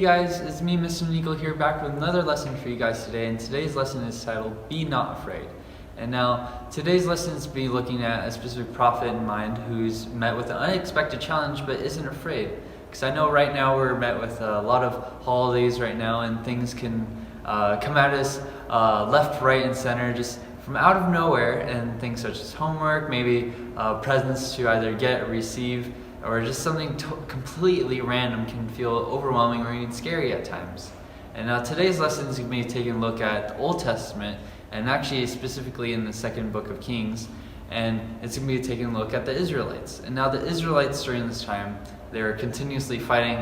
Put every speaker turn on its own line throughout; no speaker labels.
guys, it's me, Mr. Nico here, back with another lesson for you guys today, and today's lesson is titled, Be Not Afraid. And now, today's lesson is be looking at a specific prophet in mind who's met with an unexpected challenge but isn't afraid. Because I know right now we're met with a lot of holidays right now, and things can come at us left, right, and center, just from out of nowhere, and things such as homework, maybe presents to either get or receive, or just something completely random can feel overwhelming or even scary at times. And now today's lesson is going to be taking a look at the Old Testament, and actually specifically in the second book of Kings, and it's going to be taking a look at the Israelites. And now the Israelites during this time, they're continuously fighting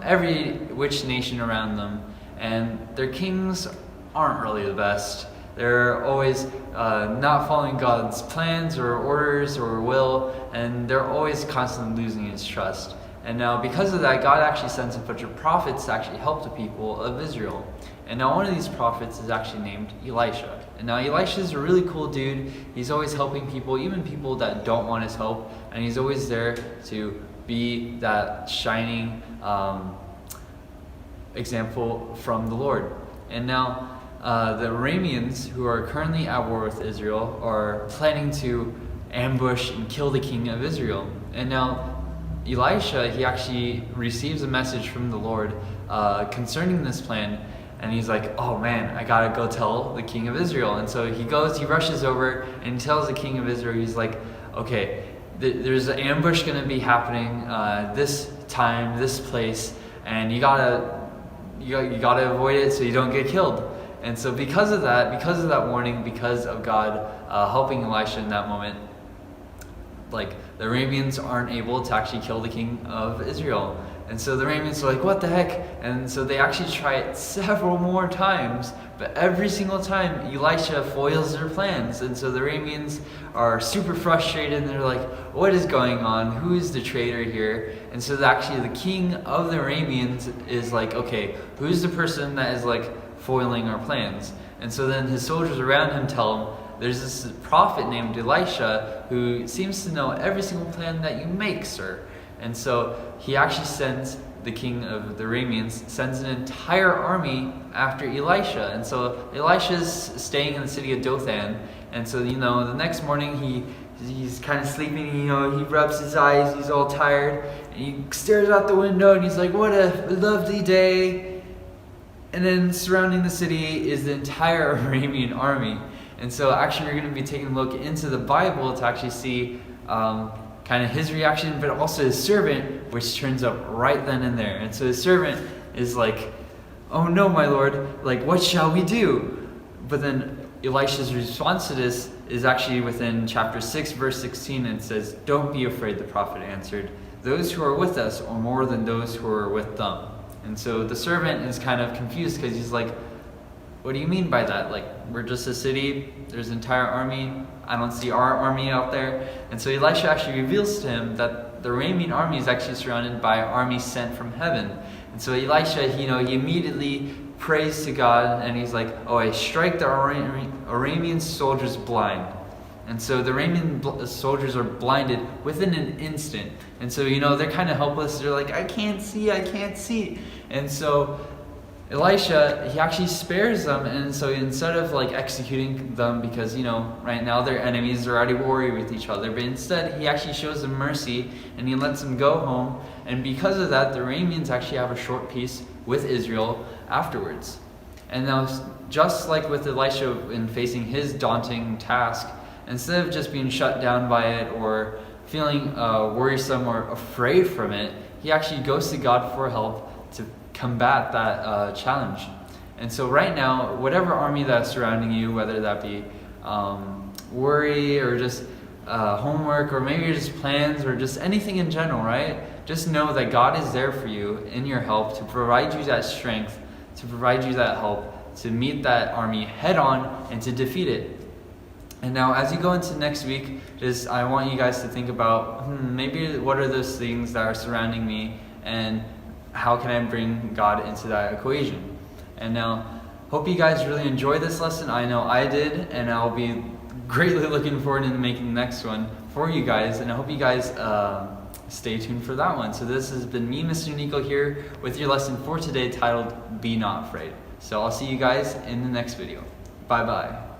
every which nation around them, and their kings aren't really the best. They're always not following God's plans or orders or will, and they're always constantly losing his trust. And now because of that, God actually sends a bunch of prophets to actually help the people of Israel. And now one of these prophets is actually named Elisha. And now Elisha is a really cool dude. He's always helping people, even people that don't want his help, and he's always there to be that shining example from the Lord. And now the Arameans, who are currently at war with Israel, are planning to ambush and kill the king of Israel. And now Elisha, he actually receives a message from the Lord concerning this plan, and he's like, oh man, I gotta go tell the king of Israel. And so he goes, he rushes over and he tells the king of Israel, he's like, okay, there's an ambush gonna be happening this time, this place, and you gotta avoid it so you don't get killed. And so because of that warning, because of God helping Elisha in that moment, like the Arameans aren't able to actually kill the king of Israel. And so the Arameans are like, what the heck? And so they actually try it several more times, but every single time Elisha foils their plans. And so the Arameans are super frustrated, and they're like, what is going on? Who is the traitor here? And so actually the king of the Arameans is like, okay, who's the person that is like foiling our plans? And so then his soldiers around him tell him, there's this prophet named Elisha who seems to know every single plan that you make, sir. And so he actually sends, the king of the Arameans sends an entire army after Elisha. And so Elisha's staying in the city of Dothan, and so the next morning he's kind of sleeping, he rubs his eyes, he's all tired, and he stares out the window and he's like, what a lovely day. And then surrounding the city is the entire Aramean army. And so actually we're going to be taking a look into the Bible to actually see kind of his reaction, but also his servant, which turns up right then and there. And so his servant is like, oh no, my lord, like what shall we do? But then Elisha's response to this is actually within chapter 6, verse 16, and it says, don't be afraid, the prophet answered. Those who are with us are more than those who are with them. And so the servant is kind of confused because he's like, what do you mean by that? Like, we're just a city, there's an entire army, I don't see our army out there. And so Elisha actually reveals to him that the Aramean army is actually surrounded by an army sent from heaven. And so Elisha, he immediately prays to God, and he's like, oh, I strike the Aramean soldiers blind. And so the Aramean soldiers are blinded within an instant. And so, they're kind of helpless. They're like, I can't see. And so Elisha, he actually spares them, and so instead of like executing them, because right now they're enemies, they're already warring with each other, but instead he actually shows them mercy and he lets them go home. And because of that, the Arameans actually have a short peace with Israel afterwards. And now, just like with Elisha in facing his daunting task, instead of just being shut down by it or feeling worrisome or afraid from it, he actually goes to God for help to combat that challenge. And so right now, whatever army that's surrounding you, whether that be worry or just homework, or maybe just plans, or just anything in general, right? Just know that God is there for you in your help to provide you that strength, to provide you that help, to meet that army head on and to defeat it. And now as you go into next week, I want you guys to think about, maybe what are those things that are surrounding me, and how can I bring God into that equation? And now, hope you guys really enjoyed this lesson. I know I did, and I'll be greatly looking forward to making the next one for you guys. And I hope you guys stay tuned for that one. So this has been me, Mr. Nico, here with your lesson for today titled Be Not Afraid. So I'll see you guys in the next video. Bye bye.